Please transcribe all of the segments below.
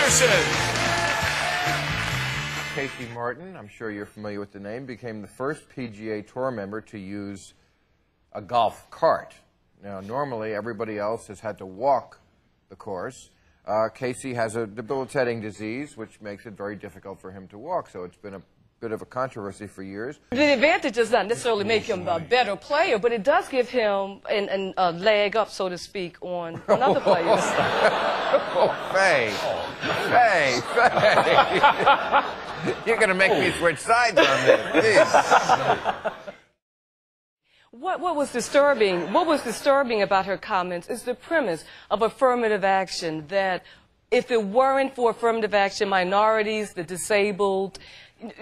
Anderson. Casey Martin, I'm sure you're familiar with the name, became the first PGA Tour member to use a golf cart. Now, normally everybody else has had to walk the course. Casey has a debilitating disease, which makes it very difficult for him to walk, so it's been a bit of a controversy for years. The advantage does not necessarily make him a better player, but it does give him a leg up, so to speak, on other players. Oh, Faye. Faye. You're going to make me switch sides on this. Jeez. What was disturbing about her comments is the premise of affirmative action, that if it weren't for affirmative action, minorities, the disabled,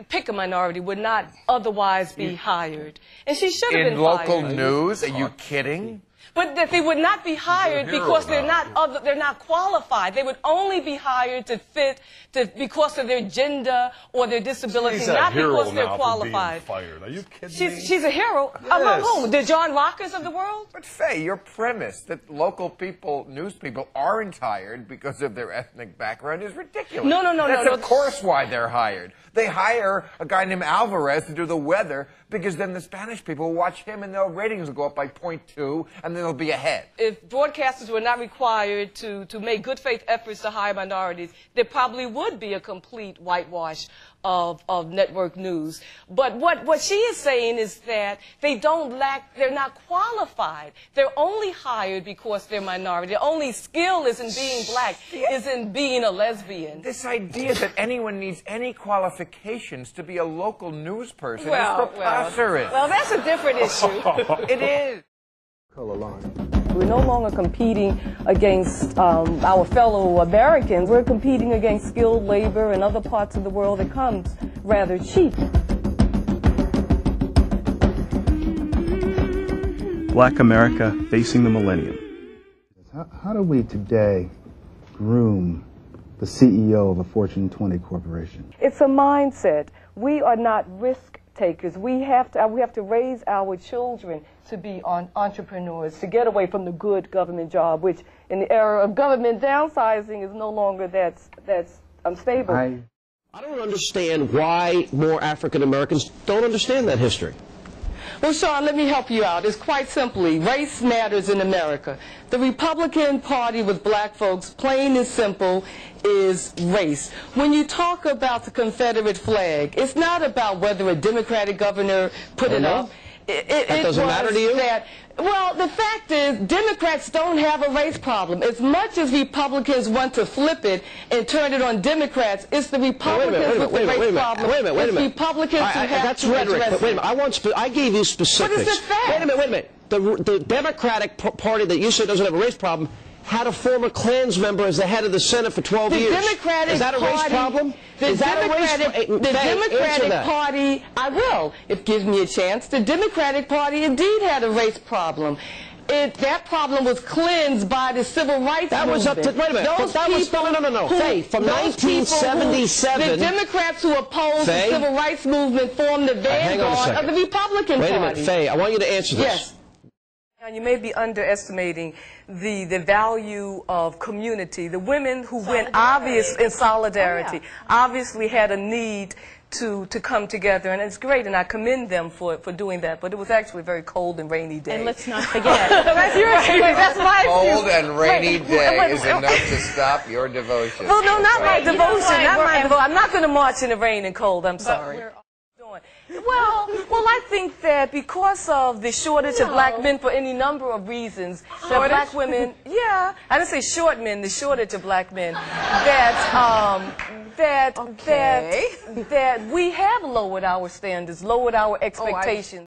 pick a minority, would not otherwise be hired. And she should have been fired. In local news? Are you kidding? But that they would not be hired because they're not qualified. They would only be hired because of their gender or their disability, not because they're qualified. Are you kidding me? She's a hero. Yes. Among whom? The John Rockers of the world? But Faye, your premise that local people, news people, aren't hired because of their ethnic background is ridiculous. No. That's of course why they're hired. They hire a guy named Alvarez to do the weather because then the Spanish people will watch him and their ratings will go up by 0.2 and then they'll be ahead. If broadcasters were not required to make good faith efforts to hire minorities, there probably would be a complete whitewash of network news. But what she is saying is that they're not qualified. They're only hired because they're minority. Their only skill isn't being black, isn't being a lesbian. This idea that anyone needs any qualifications to be a local news person is preposterous. Well, that's a different issue. It is. We're no longer competing against our fellow Americans. We're competing against skilled labor in other parts of the world that comes rather cheap. Black America facing the millennium. How do we today groom the CEO of a Fortune 20 corporation? It's a mindset. We are not risk takers. We have to raise our children to be entrepreneurs, to get away from the good government job, which in the era of government downsizing is no longer that's unstable. I don't understand why more African Americans don't understand that history. Well, Sean, let me help you out. It's quite simply, race matters in America. The Republican Party with black folks, plain and simple, is race. When you talk about the Confederate flag, it's not about whether a Democratic governor put it up. That doesn't matter to you? Well, the fact is, Democrats don't have a race problem. As much as Republicans want to flip it and turn it on Democrats, it's the Republicans with the race problem. Wait a minute. It's Republicans who have that's to rhetoric. address Wait a minute. I gave you specifics. What is the fact? Wait a minute. The Democratic Party that you say doesn't have a race problem had a former Klans member as the head of the Senate for 12 years. Is that a race problem? The Democratic Party, I will, if it gives me a chance. The Democratic Party indeed had a race problem. That problem was cleansed by the civil rights movement. That was up to, wait a minute. No. Faye, from 1977. The Democrats who opposed the civil rights movement formed the vanguard of the Republican Party. Wait a minute, Faye, I want you to answer this. Yes. You may be underestimating the value of community. The women who went in solidarity obviously had a need to come together, and it's great, and I commend them for doing that, but it was actually a very cold and rainy day. And let's not forget. That's my cold and rainy day is enough to stop your devotion. Well, no, not my devotion. I'm not going to march in the rain and cold, I'm sorry. Well, I think that because of the shortage of black men for any number of reasons, that black women, I didn't say short men, the shortage of black men, that we have lowered our standards, lowered our expectations.